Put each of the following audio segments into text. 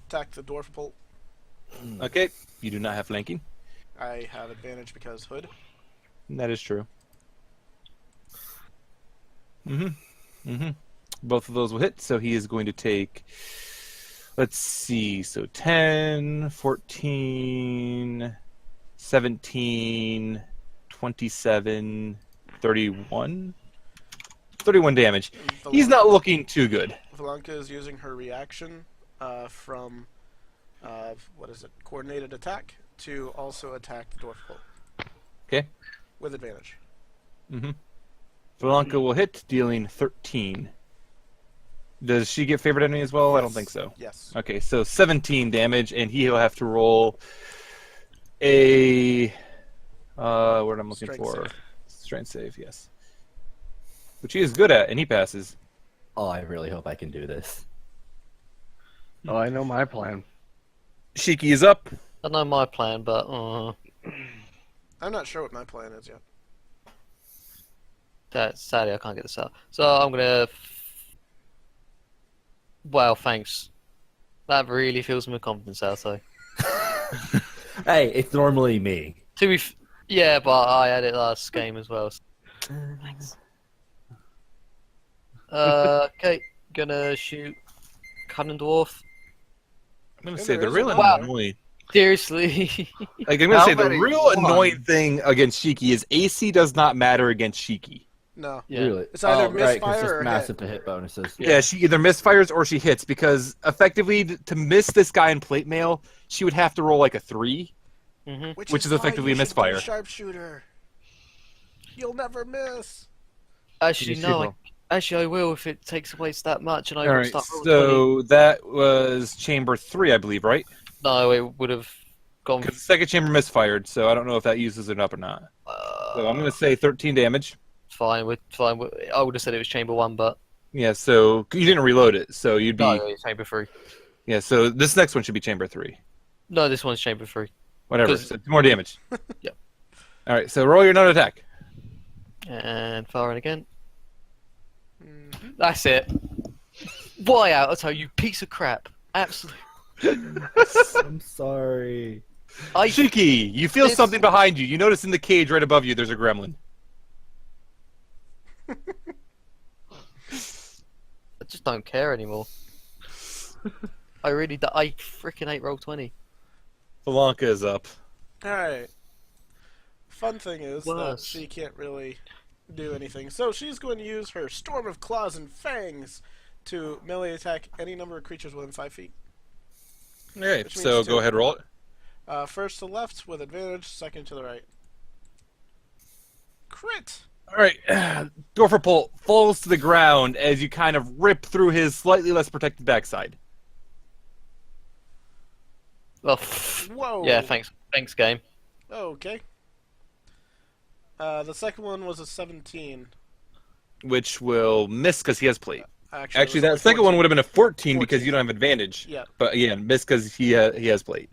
attack the dwarf pole. Okay, you do not have flanking. I have advantage because hood. That is true. Both of those will hit, so he is going to take, let's see, so 10, 14, 17, 27, 31. 31 damage. He's not looking too good. Valanka is using her reaction from, what is it, coordinated attack, to also attack the dwarf pole. Okay. With advantage. Valanka will hit, dealing 13. Does she get favored enemy as well? I don't think so. Yes. Okay, so 17 damage, and he'll have to roll a... what I'm looking for. Strength save, yes. Which he is good at, and he passes. Oh, I really hope I can do this. Oh, I know my plan. Shiki is up. I know my plan, but I'm not sure what my plan is yet. sadly I can't get this out. So I'm gonna. Wow, thanks. That really fills me with confidence, Alto. Hey, it's normally me. Yeah, but I had it last game as well. So. Thanks. Okay, gonna shoot Cunning Dwarf. I'm going to say the is real a lot. annoying... Seriously. Like, I'm going to say the real annoying thing against Shiki is AC does not matter against Shiki. No. Yeah. Really? It's either right, 'cause misfire just or massive hit. to hit bonuses. Yeah, she either misfires or she hits, because effectively, to miss this guy in plate mail, she would have to roll like a 3. Which is why effectively you a should be misfire. Sharpshooter. You'll never miss. Actually, You no. should Actually, I will if it takes place that much, and I All will right, start rolling 20. so that was chamber 3, I believe, right? No, it would have gone. Because the second chamber misfired, so I don't know if that uses it up or not. So I'm going to say 13 damage. Fine. I would have said it was chamber 1, but Yeah, so you didn't reload it, so you'd be... no, it's chamber 3. Yeah, so this next one should be chamber 3. No, this one's chamber 3. Whatever, 'Cause- so 2 more damage. Yep. All right, so roll your nut attack. And firing again. That's it. Why, Alto, you piece of crap? Absolutely. I'm sorry. Shiki, you feel something behind you. You notice in the cage right above you there's a gremlin. I just don't care anymore. I freaking hate roll 20. Valanka is up. Alright. Fun thing is that Worse. she can't really do anything. So she's going to use her Storm of Claws and Fangs to melee attack any number of creatures within 5 feet. Alright, Which so means go 2. ahead, roll it. First to the left with advantage, second to the right. Crit! Alright, Dorferpult falls to the ground as you kind of rip through his slightly less protected backside. Well, Whoa! yeah, thanks, game. Okay. The second one was a 17. Which will miss because he has plate. Actually, Actually, it that was second one 14. would have been a 14 because 14. you don't have advantage. Yeah. But yeah, miss because he has plate.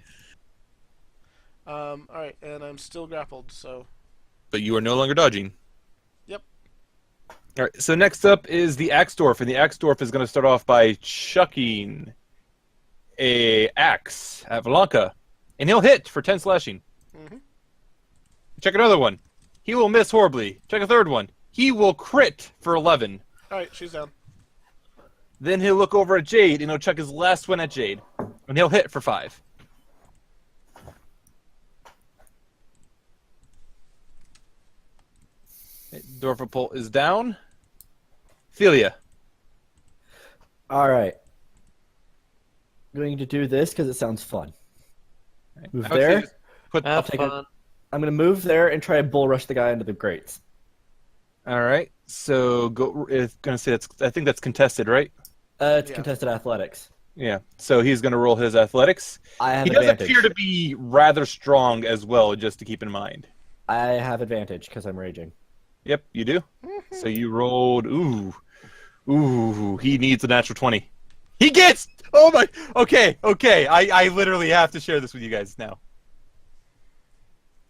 Alright, and I'm still grappled, so... But you are no longer dodging. Yep. Alright, so next up is the Axe Dwarf, and the Axe Dwarf is going to start off by chucking a axe at Valanka. And he'll hit for 10 slashing. Check another one. He will miss horribly. Check a third one. He will crit for 11. Alright, she's down. Then he'll look over at Jade, and he'll check his last one at Jade. And he'll hit for 5. Dorferpult is down. Philia. All right. Going to do this because it sounds fun. Move I would say there. just put- Have take a- fun. I'm going to move there and try to bull rush the guy into the grates. All right. So go. It's gonna say that's. I think that's contested, right? It's Yeah. contested athletics. Yeah. So he's gonna roll his athletics. I have He does advantage. appear to be rather strong as well, just to keep in mind. I have advantage because I'm raging. Yep, you do. So you rolled. Ooh. He needs a natural 20. He gets. Oh my. Okay. I literally have to share this with you guys now.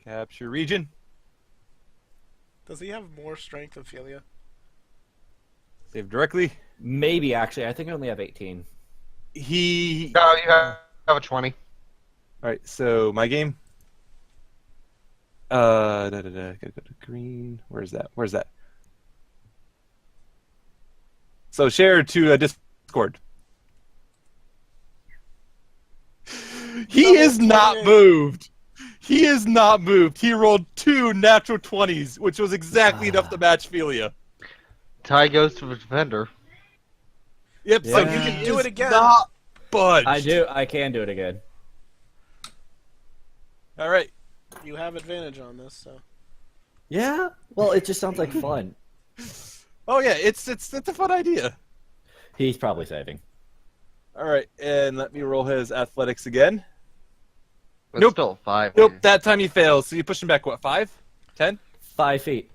Capture region. Does he have more strength than Philia? Save directly. Maybe, actually. I think I only have 18. He. No, you have have a 20. All right, so my game. Gotta go to green. Where's that? Where's that? So share to Discord. He is not 28. moved. He is not moved. He rolled 2 natural 20s, which was exactly enough to match Philia. Tie goes to the defender. Yep, so Yeah. you You can do it again. Not budged. I can do it again. All right. You have advantage on this, so. Yeah. Well, it just sounds like fun. Oh yeah, it's a fun idea. He's probably saving. All right, and let me roll his athletics again. But Nope. still, 5. Nope, that time he fails. So you push him back, what, 5? 10? 5 feet.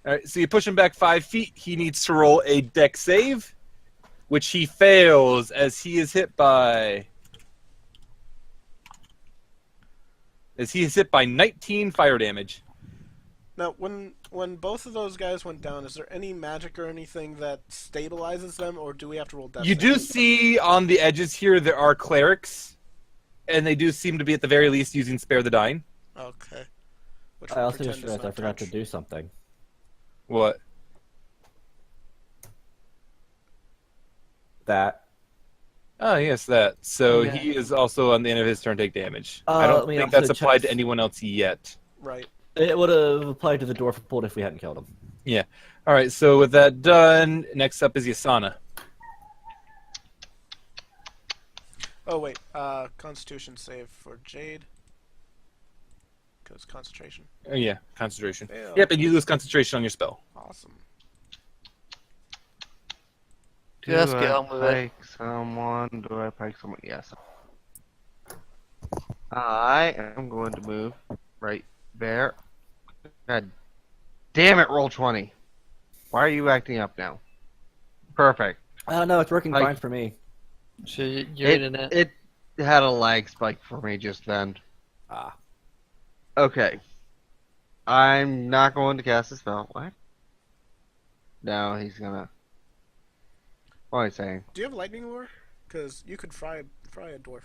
All right, so you push him back 5 feet. He needs to roll a dex save, which he fails as he is hit by... 19 fire damage. Now, when both of those guys went down, is there any magic or anything that stabilizes them, or do we have to roll death You do saves? see on the edges here there are clerics, and they do seem to be at the very least using Spare the Dying. Okay. Which I we'll also pretend just is realized I not forgot to touch. do something. What? That. Oh, yes, that. So Yeah. he is also on the end of his turn take damage. I let don't me think also that's applied check- to anyone else yet. Right. It would have applied to the dwarf pulled if we hadn't killed him. Yeah. All right, so with that done, next up is Yasana. Oh, wait. Constitution save for Jade. Because concentration. Oh, yeah, concentration. Fail. Yep, and you lose concentration on your spell. Awesome. Just Do get I on with it. pike someone? Do I pike someone? Yes. I am going to move right there. God damn it, roll 20. Why are you acting up now? Perfect. I don't know. It's working Like- fine for me. So you're in it. It had a lag spike for me just then. Ah. Okay. I'm not going to cast a spell. What? No, he's gonna. What am I saying? Do you have lightning lure? Because you could fry a dwarf.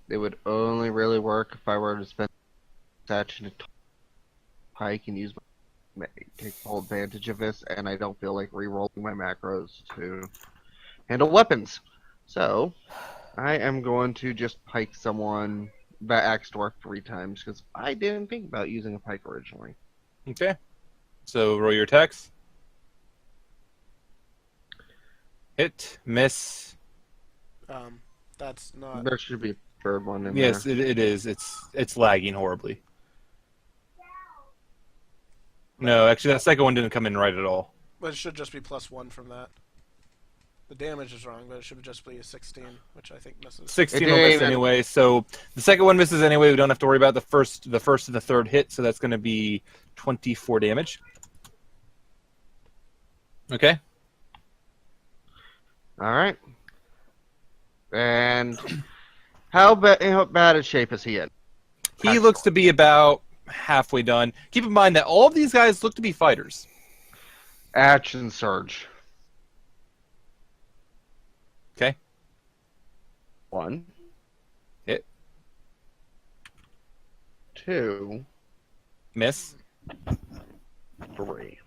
It would only really work if I were to spend action to pike and use take full advantage of this, and I don't feel like re-rolling my macros to handle weapons. So, I am going to just pike someone that axe dwarf 3 times because I didn't think about using a pike originally. Okay. So roll your attacks. Hit, miss. That's not. There should be a third one in Yes, there. it is. It's lagging horribly. No, actually, that second one didn't come in right at all. But it should just be +1 from that. The damage is wrong, but it should just be a 16, which I think misses. 16 It will didn't miss even- anyway. So the second one misses anyway. We don't have to worry about the first and the third hit. So that's going to be 24 damage. Okay. All right. And how bad a shape is he in? He looks to be about halfway done. Keep in mind that all of these guys look to be fighters. Action surge. Okay. 1. Hit. 2. Miss. 3.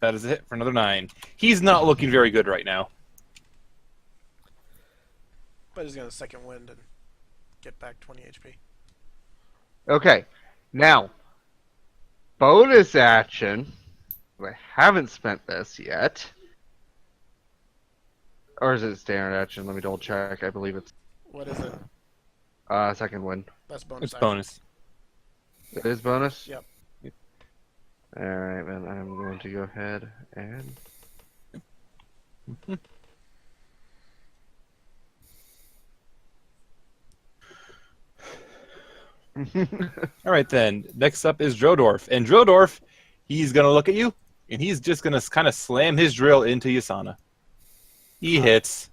That is a hit for another 9. He's not looking very good right now. But he's gonna second wind and get back 20 HP. Okay. Now, bonus action. I haven't spent this yet. Or is it standard action? Let me double check. I believe it's What is it? second win. That's bonus. It's action. bonus. It is bonus? Yep. Alright, then I'm going to go ahead and... All right, then. Next up is Drodorf. And Drodorf, he's going to look at you, and he's just going to kind of slam his drill into Yasana. He hits.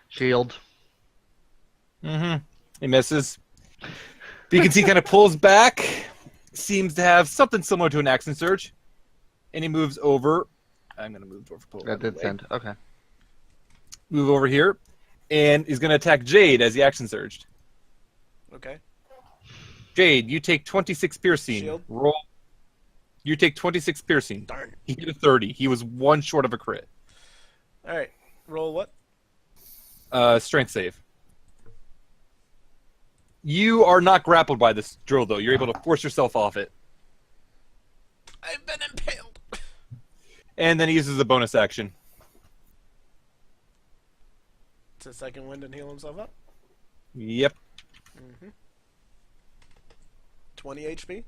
Shield. Mm-hmm. He misses. But you can see he kind of pulls back. Seems to have something similar to an action surge. And he moves over. I'm going to move Dwarf Pull. That did send. Okay. move over here, and is going to attack Jade as the action surged. Okay. Jade, you take 26 piercing. Shield. Roll. You take 26 piercing. Darn. He hit a 30. He was one short of a crit. All right. Roll what? Strength save. You are not grappled by this drill, though. You're able to force yourself off it. I've been impaled. And then he uses a bonus action. It's a second wind and heal himself up. Yep. 20 HP.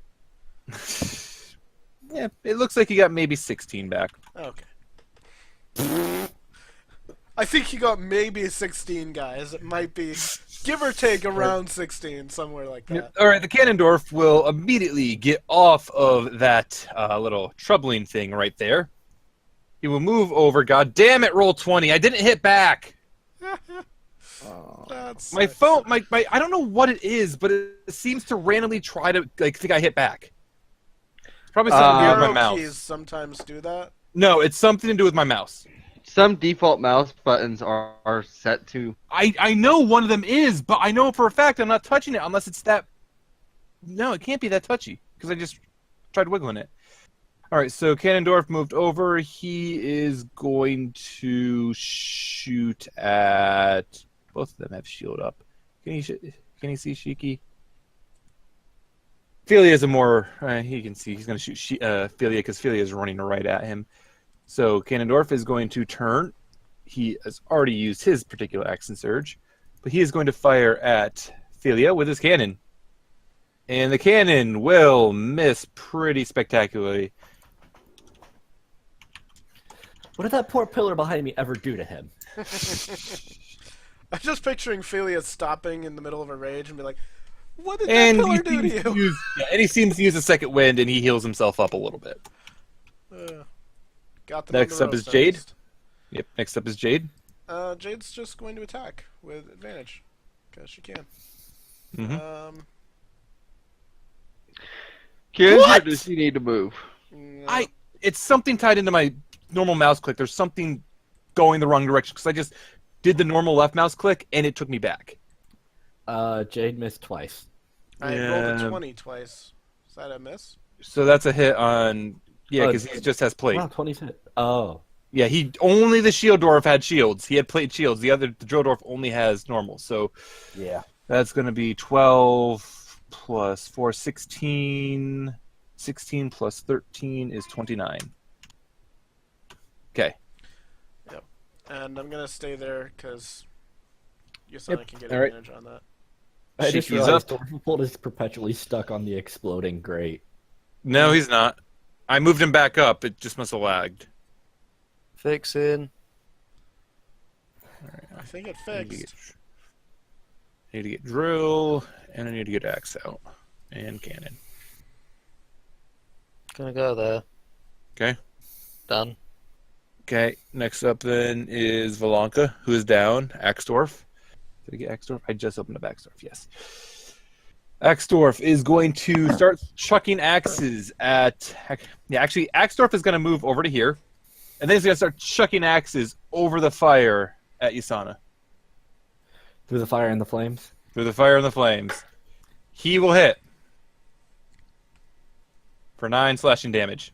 Yeah, it looks like he got maybe 16 back. Okay. I think he got maybe 16, guys. It might be, give or take, around 16, somewhere like that. All right, the Cannondorf will immediately get off of that little troubling thing right there. He will move over. God damn it, roll 20. I didn't hit back. That's My phone, my I don't know what it is, but it seems to randomly try to think I hit back. It's probably something to do with my arrow mouse. keys sometimes do that. No, it's something to do with my mouse. Some default mouse buttons are set to. I know one of them is, but I know for a fact I'm not touching it unless it's that. No, it can't be that touchy because I just tried wiggling it. All right, so Cannondorf moved over. He is going to shoot at. Both of them have shield up. Can you see Shiki? Philia is a more. He can see. He's going to shoot Philia because Philia is running right at him. So Cannondorf is going to turn. He has already used his particular action surge, but he is going to fire at Philia with his cannon. And the cannon will miss pretty spectacularly. What did that poor pillar behind me ever do to him? I'm just picturing Philia stopping in the middle of a rage and be like, what did And that he pillar do to you? and he seems to use a second wind, and he heals himself up a little bit. Got the Next up is Jade. Yep, next up is Jade. Jade's just going to attack with advantage because she can. Mm-hmm. Or does she need to move? No. It's something tied into my normal mouse click. There's something going the wrong direction because I just did the normal left mouse click and it took me back. Jade missed twice. I rolled a 20 twice. Is that a miss? So that's a hit on because he just has plate. Wow, 20's hit. Oh. Yeah, he only the shield dwarf had shields. He had plate shields. The drill dwarf only has normal. So Yeah. that's going to be 12 plus 4, 16. 16 plus 13 is 29. Okay. Yep. And I'm going to stay there because Yasana can get All right. advantage on that. I just Shiki's realized up. Dorfbolt is perpetually stuck on the exploding grate. No, he's not. I moved him back up. It just must have lagged. Fixing. I think it I need to fixed. need to get drill, and I need to get axe out and cannon. Gonna go there. Okay. Done. Okay. Next up then is Valanka, who is down. Axdorf. Did I get Axdorf? I just opened up Axdorf. Yes. Axdorf is going to start chucking axes at. Yeah, actually, Axdorf is going to move over to here, and then he's going to start chucking axes over the fire at Yasana. Through the fire and the flames? Through the fire and the flames. He will hit for 9 slashing damage.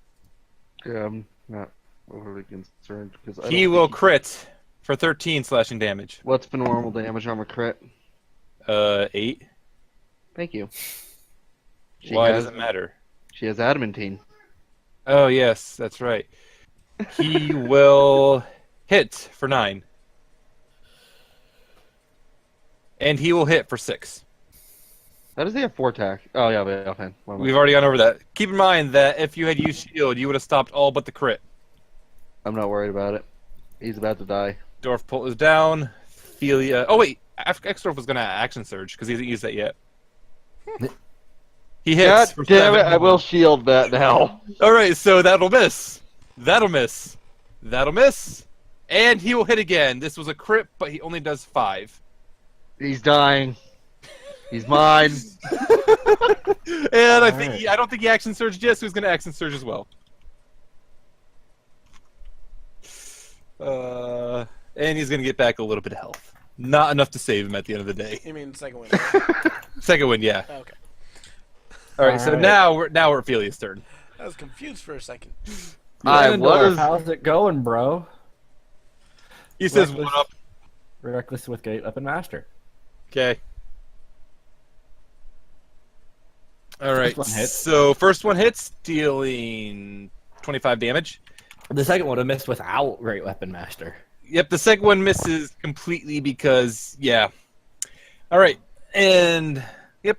Yeah, I'm not overly concerned because He will crit for 13 slashing damage. What's the normal damage on a crit? 8. Thank you. Why does it matter? She has adamantine. Oh, yes, that's right. He will hit for 9. And he will hit for 6. How does he have 4 attack? Oh yeah, but okay. We've already gone over that. Keep in mind that if you had used shield, you would have stopped all but the crit. I'm not worried about it. He's about to die. Dwarf pull is down. Philia. Oh, wait. X-Dwarf was going to action surge because he hasn't used that yet. He hits. God for damn 7. it! I will shield that now. All right, so that'll miss. That'll miss. That'll miss. And he will hit again. This was a crit, but he only does 5. He's dying. He's mine. And I don't think he action surged yet, so he's going to action surge as well. and he's going to get back a little bit of health. Not enough to save him at the end of the day. You mean second win? Second win, yeah. Okay. All right, so Alright. now we're at Ophelia's turn. I was confused for a second. Ganondorf, how's it going, bro? He says, Reckless- "What up?" Reckless with Gate Weapon Master. Okay. All right. First one hits. So first one hits, dealing 25 damage. The second one I missed without Great Weapon Master. Yep, the second one misses completely because, yeah. All right, and yep.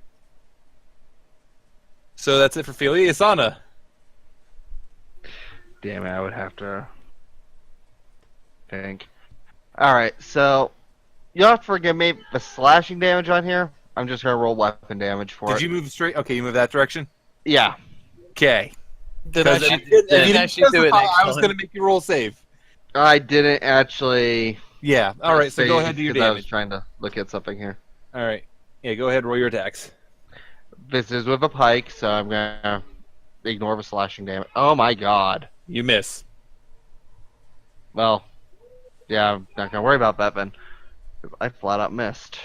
So that's it for Ophelia. Yasana. Damn it, I would have to think. Alright, so you'll have to forgive me the slashing damage on here. I'm just gonna roll weapon damage for it. Did you move straight? Okay, you move that direction. Yeah. Okay. Didn't Because actually, didn't actually do it next I was time. going to make you roll save. I didn't actually. Yeah. All right. So go ahead and do your because I was damage. trying to look at something here. All right. Yeah. Go ahead. Roll your attacks. This is with a pike, so I'm gonna ignore the slashing damage. Oh my god. You miss. Well, yeah, I'm not gonna worry about that then. I flat out missed.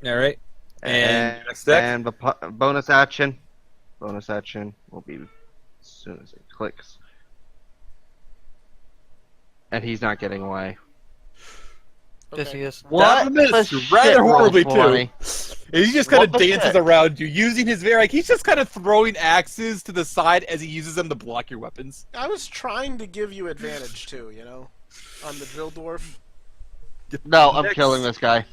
All right. And your next deck. And the bonus action. Bonus action will be as soon as it clicks. And he's not getting away. Yes, he is. What? That missed the rather shit, horribly roll20? too. He just kind of What the dances shit? around you, using his very he's just kind of throwing axes to the side as he uses them to block your weapons. I was trying to give you advantage too, you know, on the drill dwarf. No, I'm Next- killing this guy.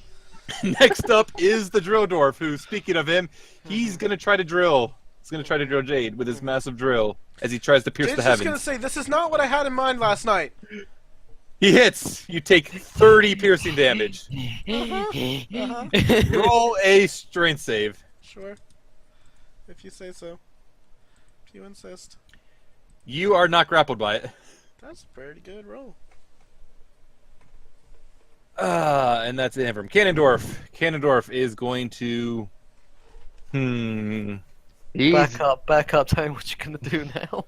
Next up is the drill dwarf, who, speaking of him, he's gonna try to drill. He's gonna try to drill Jade with his massive drill as he tries to pierce Jade's the just heavens. gonna say, "This is not what I had in mind last night." He hits. You take 30 piercing damage. Roll a strength save. Sure, if you say so. If you insist. You are not grappled by it. That's a pretty good roll. And that's it from Cannondorf. Cannondorf is going to. He's Back up, tell me what you're gonna do now.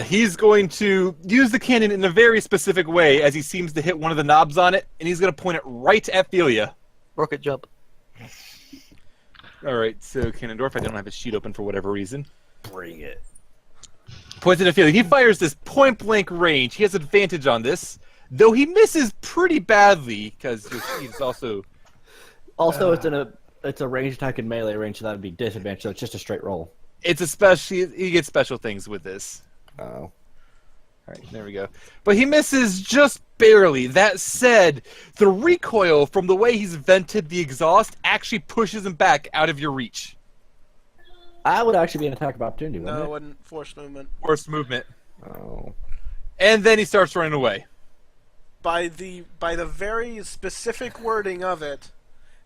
He's going to use the cannon in a very specific way as he seems to hit one of the knobs on it, and he's going to point it right at Ophelia. Rocket jump. Alright, so Cannondorf, I don't have his sheet open for whatever reason. Bring it. Points at Ophelia. He fires this point-blank range. He has advantage on this, though he misses pretty badly, because he's also... Also, it's a range attack in melee range, so that would be disadvantage. So it's just a straight roll. It's a special... He gets special things with this. Oh. Alright, there we go. But he misses just barely. That said, the recoil from the way he's vented the exhaust actually pushes him back out of your reach. I would actually be an attack of opportunity, No, it wouldn't wasn't forced movement. Worst movement. it? Oh. And then he starts running away. By the very specific wording of it,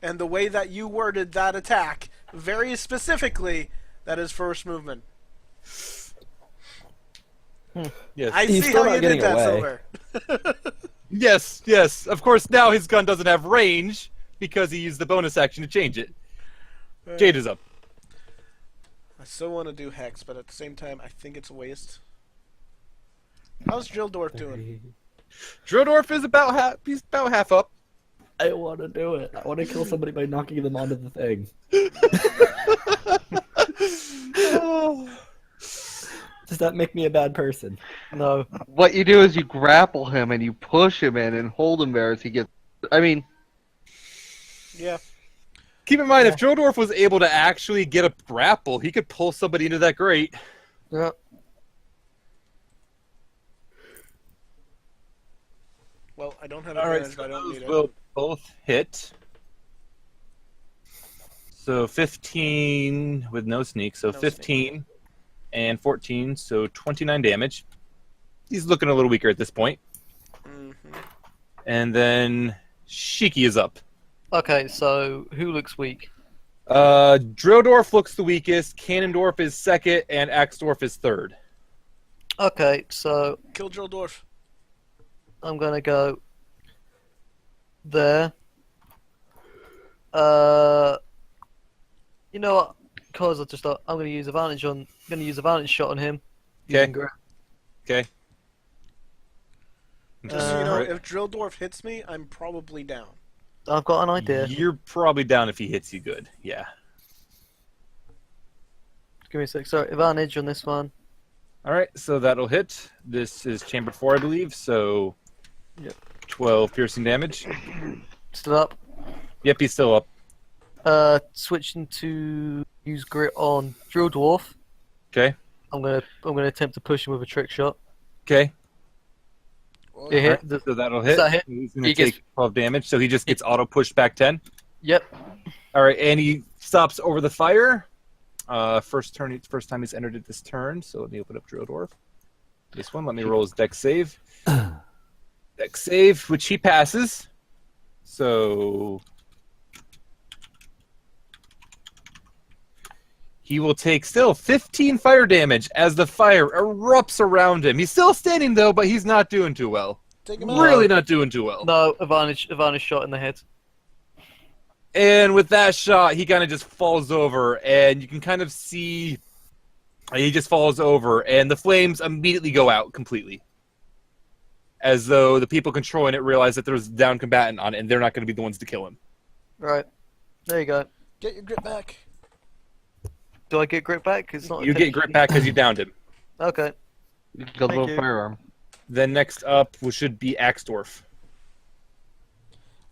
and the way that you worded that attack, very specifically, that is first movement. Yes. I He's see still how not you did getting that, away. Silver. Yes, yes. Of course, now his gun doesn't have range because he used the bonus action to change it. Jade is up. I still want to do Hex, but at the same time, I think it's a waste. How's Drill Dwarf doing? Drodorf is about half up. I want to do it. I want to kill somebody by knocking them onto the thing. Does that make me a bad person? No. what you do is you grapple him and you push him in and hold him there as he gets. I mean, Yeah. Keep in mind, if Drodorf was able to actually get a grapple, he could pull somebody into that grate. Yeah. Well, I don't have All right, advantage, so but I don't need those it. will both hit. So 15 with no sneak, so No 15 and 14, so 29 damage. He's looking a little weaker at this point. Mhm. And then Shiki is up. Okay, so who looks weak? Drodorf looks the weakest, Cannondorf is second, and Axdorf is third. Okay, so Kill Drill Dwarf. I'm gonna go there. You know what? Cause I'm gonna use advantage shot on him. Okay. Using Okay. Just so you know, Right. if Drill Dwarf hits me, I'm probably down. I've got an idea. You're probably down if he hits you good. Yeah. Give me a sec. Sorry, advantage on this one. All right, so that'll hit. This is chamber 4, I believe. So, Yep. 12 piercing damage. Still up. Yep, he's still up. Switching to use grit on Drill Dwarf. Okay. I'm gonna attempt to push him with a trick shot. Okay. Well, It hit. Alright, so that'll hit. that hit? He's going to He gets- take 12 damage, so he just gets auto pushed back 10. Yep. All right, and he stops over the fire. First time he's entered it this turn, so let me open up Drill Dwarf. This one, let me roll his dex save. Dex save, which he passes. So he will take still 15 fire damage as the fire erupts around him. He's still standing though, but he's not doing too well. take him out. Really not doing too well. No, advantage shot in the head. And with that shot, he kind of just falls over, and you can kind of see he just falls over, and the flames immediately go out completely. As though the people controlling it realize that there's a down combatant on it, and they're not going to be the ones to kill him. Right. There you go. Get your grip back. Do I get grit back? It's not. You get grit back because you downed him. Okay. You got a Thank little you. firearm. Then next up should be Axdorf.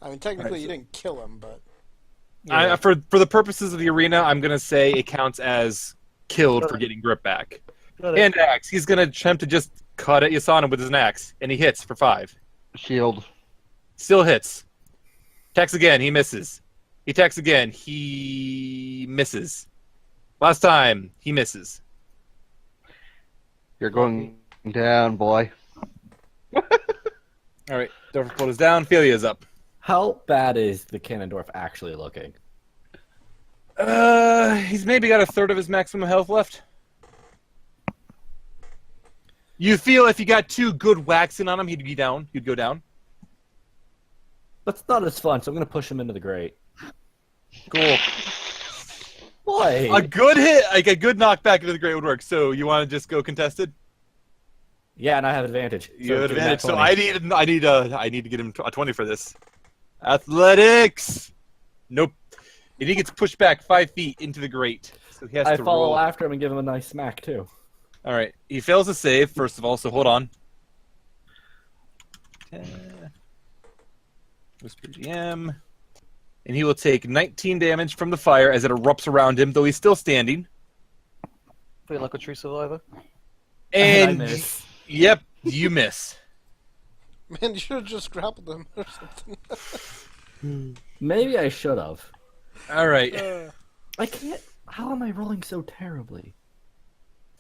I mean, technically, you didn't kill him, but For the purposes of the arena, I'm going to say it counts as killed for getting grip back. Got it. And axe. He's going to attempt to just cut at Yasana with his axe, and he hits for 5. Shield. Still hits. Attacks again, he misses. He attacks again, he misses. Last time, he misses. You're going down, boy. Alright, Dorfpult is down, Felia's up. How bad is the Cannondorf actually looking? He's maybe got a third of his maximum health left. You feel if you got 2 good whacks in on him, he'd be down. He'd go down. That's not as fun, so I'm gonna push him into the grate. Cool. Boy! A good hit, like a good knockback into the grate would work. So you want to just go contested? Yeah, and I have advantage. You have give him advantage. that So 20. I need to get him a 20 for this. Athletics. Nope. And he gets pushed back 5 feet into the grate. So he has I to follow roll. after him and give him a nice smack too. All right. He fails to save first of all. So hold on. Whisper GM. And he will take 19 damage from the fire as it erupts around him, though he's still standing. Feeling like a true survivor. And I miss. Yep, you miss. man, you should have just grappled him or something. Maybe I should have. All right. I can't. How am I rolling so terribly?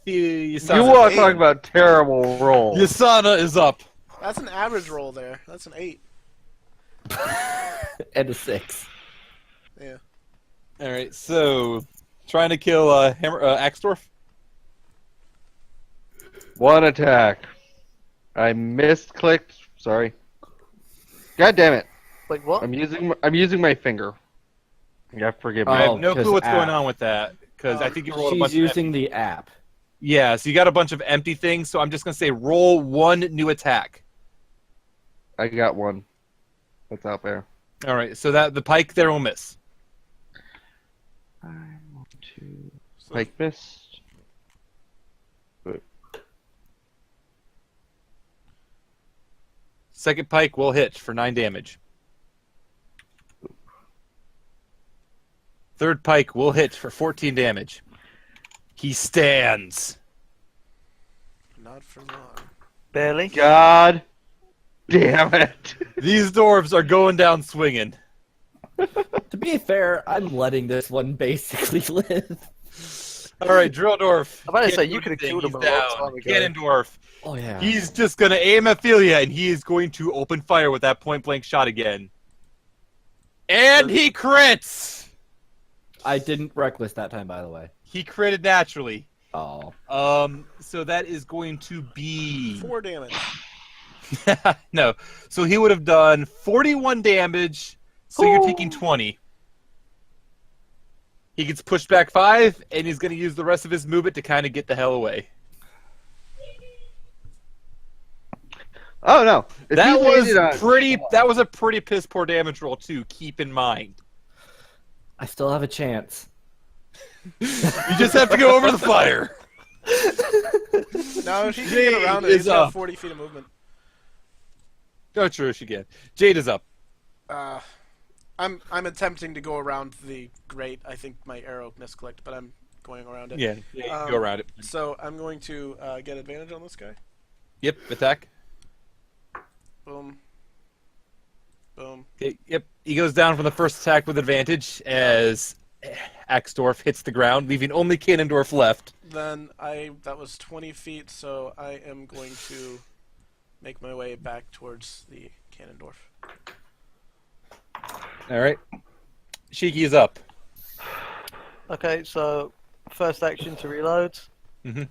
You want to talk about terrible rolls. Yasana is up. That's an average roll there. That's an 8. And a 6. Yeah. All right, so trying to kill Axdorf. One attack. I misclicked. Sorry. God damn it! Wait, what? I'm using my finger. Yeah, forgive me. I Oh, have no 'cause clue what's going app. on with that because I think you rolled a bunch She's of using the app. yeah, so you got a bunch of empty things. So I'm just gonna say roll 1 new attack. I got one. That's out there. All right, so that the pike there will miss. Pike missed. Second pike will hit for 9 damage. Third pike will hit for 14 damage. He stands. Not for long. Barely. God damn it! These dwarves are going down swinging. To be fair, I'm letting this one basically live. All right, Drilldorf. I'm about to say, Can't you do could've anything. killed him He's a long down. time ago. Cannondorf. Oh yeah. He's just going to aim at Philia, and he is going to open fire with that point-blank shot again. And he crits! I didn't reckless that time, by the way. He critted naturally. Oh. So that is going to be... 4 damage. No. So he would have done 41 damage, so you're taking 20. He gets pushed back 5, and he's going to use the rest of his movement to kind of get the hell away. Oh no! If That he landed on- That was a pretty piss poor damage roll too. Keep in mind. I still have a chance. You just have to go over the fire. No, she can get around it. Jade He's is got up. 40 feet of movement. Oh, true, she can. Jade is up. I'm attempting to go around the grate. I think my arrow misclicked, but I'm going around it. Yeah, you can go around it. So I'm going to get advantage on this guy. Yep, attack. Boom. Boom. Okay, yep, he goes down from the first attack with advantage as Axdorf hits the ground, leaving only Cannondorf left. Then that was 20 feet, so I am going to make my way back towards the Cannondorf. All right, Shiki is up. Okay, so first action to reload. Mhm.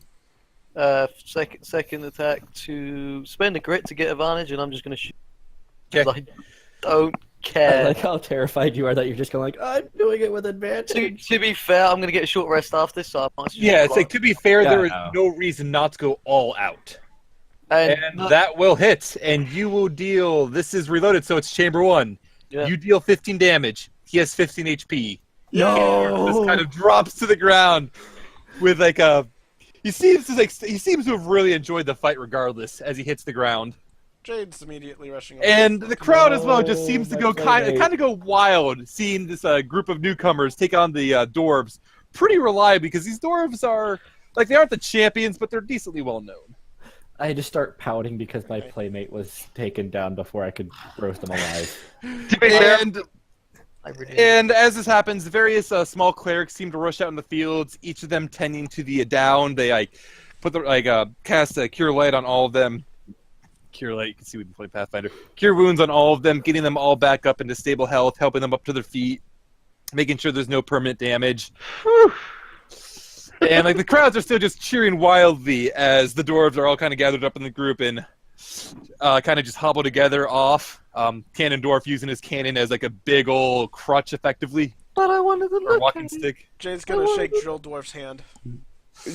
Second attack to spend a grit to get advantage, and I'm just gonna shoot. Okay. 'Cause I don't I care. like how terrified you are that you're just going like, I'm doing it with advantage. To be fair, I'm gonna get a short rest after this, so I might as well Yeah, just it's like, to be fair, Yeah, there is no. no reason not to go all out. and That will hit, and you will deal. This is reloaded, so it's chamber 1. Yeah. You deal 15 damage. He has 15 HP. No! This kind of drops to the ground with like a. He seems to have really enjoyed the fight, regardless, as he hits the ground. Jade's immediately rushing over. And the crowd as well just No, seems to my go playmate. kind of go wild, seeing this group of newcomers take on the dwarves pretty reliably, because these dwarves are like, they aren't the champions, but they're decently well known. I had to start pouting because my playmate was taken down before I could roast them alive. To be fair, And as this happens, the various small clerics seem to rush out in the fields, each of them tending to the down. They cast a Cure Light on all of them. Cure Light, you can see we've been playing Pathfinder. Cure Wounds on all of them, getting them all back up into stable health, helping them up to their feet, making sure there's no permanent damage. And like, the crowds are still just cheering wildly as the dwarves are all kind of gathered up in the group and kind of just hobble together off. Cannondorf using his cannon as like a big old crutch, effectively, but I wanted to or look walking at it. stick. Jade's gonna shake Drill Dwarf's hand.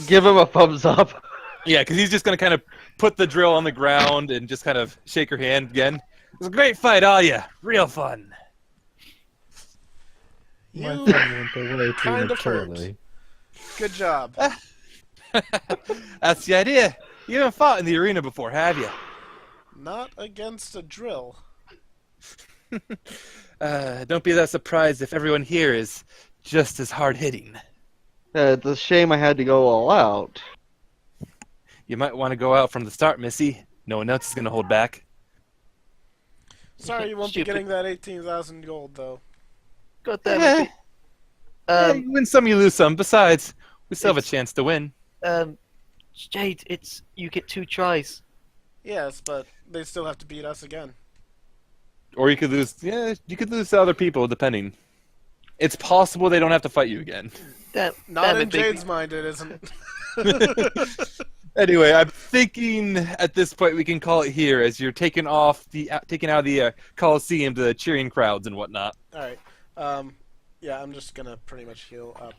give him a thumbs up. Yeah, because he's just going to kind of put the drill on the ground and just kind of shake her hand again. It was a great fight, all ya. Real fun. My You friend went away kind of prematurely. good job. That's the idea. You haven't fought in the arena before, have you? Not against a drill. Don't be that surprised if everyone here is just as hard-hitting. It's a shame I had to go all out. You might want to go out from the start, Missy. No one else is going to hold back. Sorry, you won't be Stupid. getting that 18,000 gold though. God damn it. Yeah, you win some, you lose some. Besides, we still have a It's- chance to win. Jade, you get 2 tries. Yes, but they still have to beat us again. Or you could lose. Yeah, you could lose to other people, depending. It's possible they don't have to fight you again. Not Damn in it, big- Jade's mind, it isn't. Anyway, I'm thinking at this point we can call it here, as you're taking out of the Coliseum to the cheering crowds and whatnot. Alright. Yeah, I'm just gonna pretty much heal up.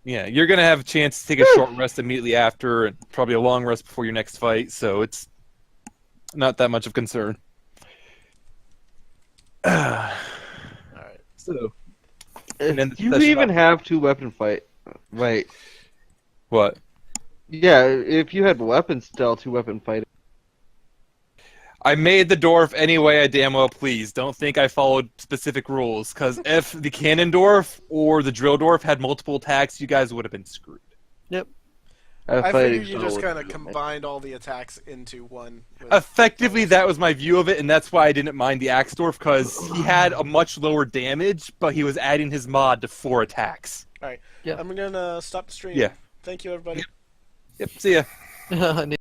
Yeah, you're gonna have a chance to take a short rest immediately after, and probably a long rest before your next fight. So it's not that much of concern. Alright. So, and then You the even shop- have 2-weapon fight. Wait. what? Yeah, if you had weapons still, 2-weapon fight. I made the dwarf any way I damn well pleased. Don't think I followed specific rules, because if the cannon dwarf or the drill dwarf had multiple attacks, you guys would have been screwed. I figured you just kind of combined all the attacks into one. with- Effectively, that was my view of it, and that's why I didn't mind the axe dwarf, because he had a much lower damage, but he was adding his mod to 4 attacks. Alright. Yeah. I'm gonna stop the stream. Yeah. Thank you, everybody. Yep, see ya. I